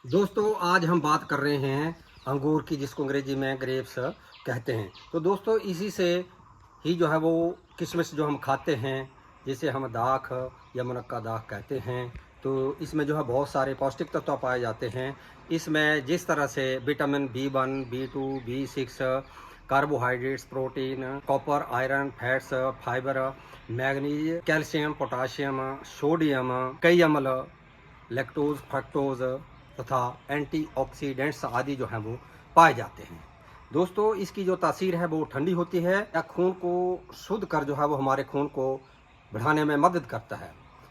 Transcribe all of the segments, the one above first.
दोस्तों आज हम बात कर रहे हैं अंगूर की, जिसको अंग्रेजी में ग्रेप्स कहते हैं। तो दोस्तों इसी से ही जो है वो किशमिश जो हम खाते हैं, जिसे हम दाख या मुनक्का दाख कहते हैं। तो इसमें जो है बहुत सारे पौष्टिक तत्व पाए जाते हैं। इसमें जिस तरह से vitamin B1, B2, B6, carbohydrates, protein, copper, iron, fats, fibre, manganese, calcium, potassium, sodium, कई अम्ल, लैक्टोज, फ्रक्टोज तथा एंटीऑक्सीडेंट्स आदि जो हैं वो पाए जाते हैं। दोस्तों इसकी जो तासीर है वो ठंडी होती है या खून को शुद्ध कर जो है वो हमारे खून को बढ़ाने में मदद करता है।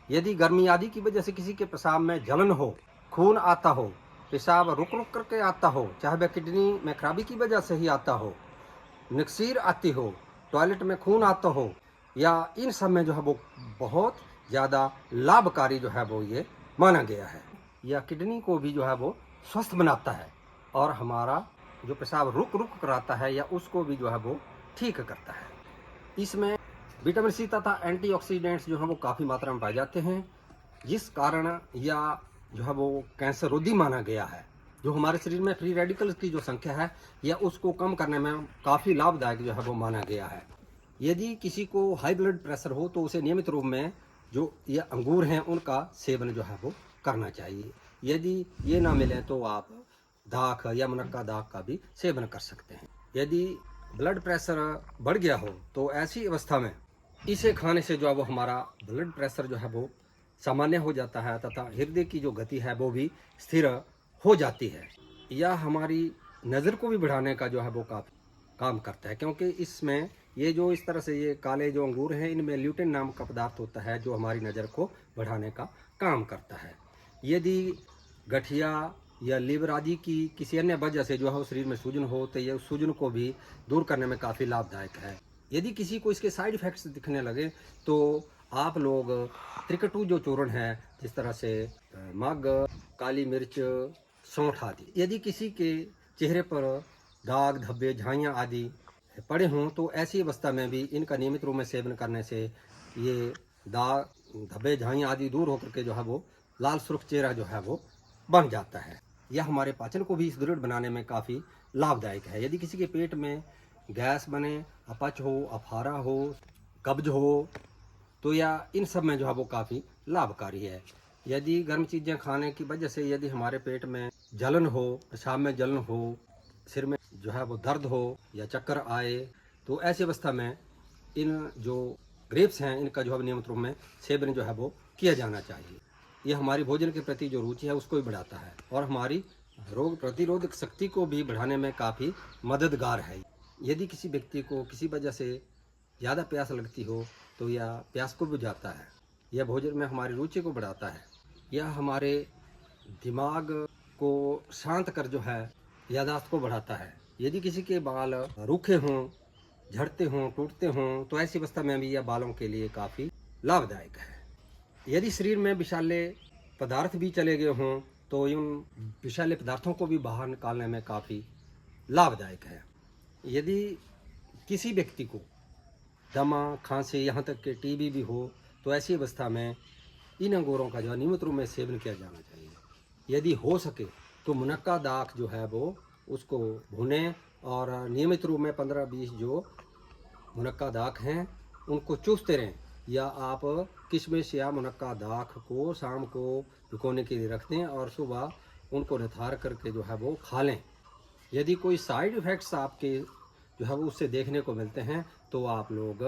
यदि गर्मी आदि की वजह से किसी के पेशाब में जलन हो, खून आता हो, पेशाब रुक रुक करके आता हो, चाहे वह किडनी में खराबी की वजह से ही आता हो, नक्सीर आती हो, टॉयलेट में खून आता हो, या इन सब में जो है वो बहुत ज़्यादा लाभकारी जो है वो ये माना गया है। यह किडनी को भी जो है वो स्वस्थ बनाता है और हमारा जो पेशाब रुक रुक कराता है या उसको भी जो है वो ठीक करता है। इसमें विटामिन सी तथा एंटीऑक्सीडेंट्स जो है वो काफ़ी मात्रा में पाए जाते हैं, जिस कारण या जो है वो कैंसर रोधी माना गया है। जो हमारे शरीर में फ्री रेडिकल्स की जो संख्या है या उसको कम करने में काफ़ी लाभदायक जो है वो माना गया है। यदि किसी को हाई ब्लड प्रेशर हो तो उसे नियमित रूप में जो ये अंगूर हैं उनका सेवन जो है वो करना चाहिए। यदि ये ना मिले तो आप दाख या मुनक्का दाख का भी सेवन कर सकते हैं। यदि ब्लड प्रेशर बढ़ गया हो तो ऐसी अवस्था में इसे खाने से जो है वो हमारा ब्लड प्रेशर जो है वो सामान्य हो जाता है तथा हृदय की जो गति है वो भी स्थिर हो जाती है। यह हमारी नज़र को भी बढ़ाने का जो है वो काफ़ी काम करता है, क्योंकि इसमें ये जो इस तरह से ये काले जो अंगूर हैं इनमें ल्यूटिन नाम का पदार्थ होता है जो हमारी नज़र को बढ़ाने का काम करता है। यदि गठिया या लीवर आदि की किसी अन्य वजह से जो है शरीर में सूजन हो तो ये सूजन को भी दूर करने में काफ़ी लाभदायक है। यदि किसी को इसके साइड इफ़ेक्ट्स दिखने लगे तो आप लोग त्रिकटु जो चूर्ण है, जिस तरह से मग, काली मिर्च, सौंठ आदि, यदि किसी के चेहरे पर दाग, धब्बे, झाइयाँ आदि पड़े हों तो ऐसी अवस्था में भी इनका नियमित रूप में सेवन करने से ये दाग, धब्बे, झाइयाँ आदि दूर होकर के जो है वो लाल सुर्ख चेहरा जो है वो बन जाता है। यह हमारे पाचन को भी सुदृढ़ बनाने में काफ़ी लाभदायक है। यदि किसी के पेट में गैस बने, अपच हो, अफारा हो, कब्ज हो तो या इन सब में जो है वो काफ़ी लाभकारी है। यदि गर्म चीज़ें खाने की वजह से यदि हमारे पेट में जलन हो, पेशाब में जलन हो, सिर में जो है वो दर्द हो या चक्कर आए तो ऐसी अवस्था में इन जो ग्रेप्स हैं इनका जो है नियमित रूप में सेवन जो है वो किया जाना चाहिए। ये हमारी भोजन के प्रति जो रुचि है उसको भी बढ़ाता है और हमारी रोग प्रतिरोधक शक्ति को भी बढ़ाने में काफ़ी मददगार है। यदि किसी व्यक्ति को किसी वजह से ज़्यादा प्यास लगती हो तो यह प्यास को बुझाता है। यह भोजन में हमारी रुचि को बढ़ाता है। यह हमारे दिमाग को शांत कर जो है याददाश्त को बढ़ाता है। यदि किसी के बाल रूखे हों, झड़ते हों, टूटते हों तो ऐसी अवस्था में भी यह बालों के लिए काफ़ी लाभदायक है। यदि शरीर में विषैले पदार्थ भी चले गए हों तो इन विषैले पदार्थों को भी बाहर निकालने में काफ़ी लाभदायक है। यदि किसी व्यक्ति को दमा, खांसी, यहाँ तक कि टीबी भी हो तो ऐसी अवस्था में इन अंगूरों का जो है नियमित रूप में सेवन किया जाना चाहिए। यदि हो सके तो मुनक्का दाख जो है वो उसको भुनें और नियमित रूप में 15-20 जो मुनक्का दाख हैं उनको चूसते रहें, या आप किशमिश या मुनक्का दाख को शाम को भिगोने के लिए रख दें और सुबह उनको निथार करके जो है वो खा लें। यदि कोई साइड इफ़ेक्ट्स आपके जो है वो उससे देखने को मिलते हैं तो आप लोग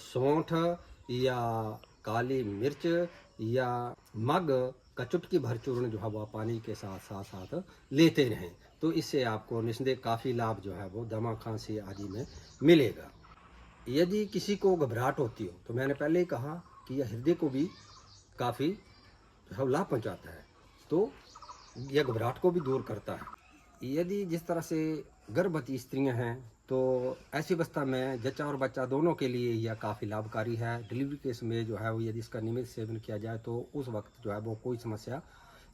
सौंठ या काली मिर्च या मग का चुटकी भर चूर्ण जो है वो पानी के साथ साथ साथ लेते रहें, तो इससे आपको निस्संदेह काफ़ी लाभ जो है वो दमा, खांसी आदि में मिलेगा। यदि किसी को घबराहट होती हो तो मैंने पहले ही कहा कि यह हृदय को भी काफ़ी जो है लाभ पहुँचाता है, तो यह घबराहट को भी दूर करता है। यदि जिस तरह से गर्भवती स्त्रियां हैं तो ऐसी अवस्था में जच्चा और बच्चा दोनों के लिए यह काफ़ी लाभकारी है। डिलीवरी के समय जो है वो यदि इसका नियमित सेवन किया जाए तो उस वक्त जो है वो कोई समस्या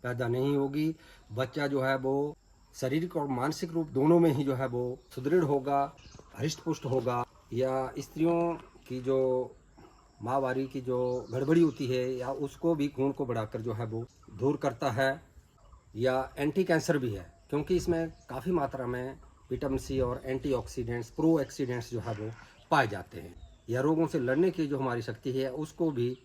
पैदा नहीं होगी। बच्चा जो है वो शारीरिक और मानसिक रूप दोनों में ही जो है वो सुदृढ़ होगा, हृष्ट पुष्ट होगा। या स्त्रियों की जो माहवारी की जो गड़बड़ी होती है या उसको भी खून को बढ़ाकर जो है वो दूर करता है। या एंटी कैंसर भी है, क्योंकि इसमें काफ़ी मात्रा में विटामिन सी और एंटीऑक्सीडेंट्स, प्रो एक्सीडेंट्स जो है वो पाए जाते हैं। यह रोगों से लड़ने की जो हमारी शक्ति है उसको भी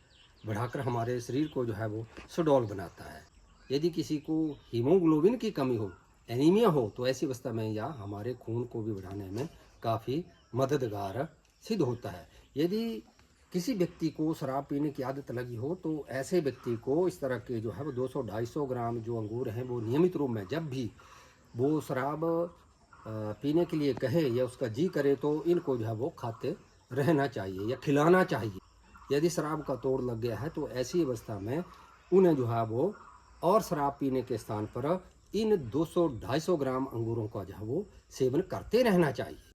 बढ़ाकर हमारे शरीर को जो है वो सुडौल बनाता है। यदि किसी को हीमोग्लोबिन की कमी हो, एनीमिया हो, तो ऐसी अवस्था में यह हमारे खून को भी बढ़ाने में काफ़ी मददगार सिद्ध होता है। यदि किसी व्यक्ति को शराब पीने की आदत लगी हो तो ऐसे व्यक्ति को इस तरह के जो है वो 200-250 ग्राम जो अंगूर हैं वो नियमित रूप में, जब भी वो शराब पीने के लिए कहे या उसका जी करे, तो इनको जो है वो खाते रहना चाहिए या खिलाना चाहिए। यदि शराब का तोड़ लग गया है तो ऐसी अवस्था में उन्हें जो है वो और शराब पीने के स्थान पर इन 200-250 ग्राम अंगूरों का जो है वो सेवन करते रहना चाहिए।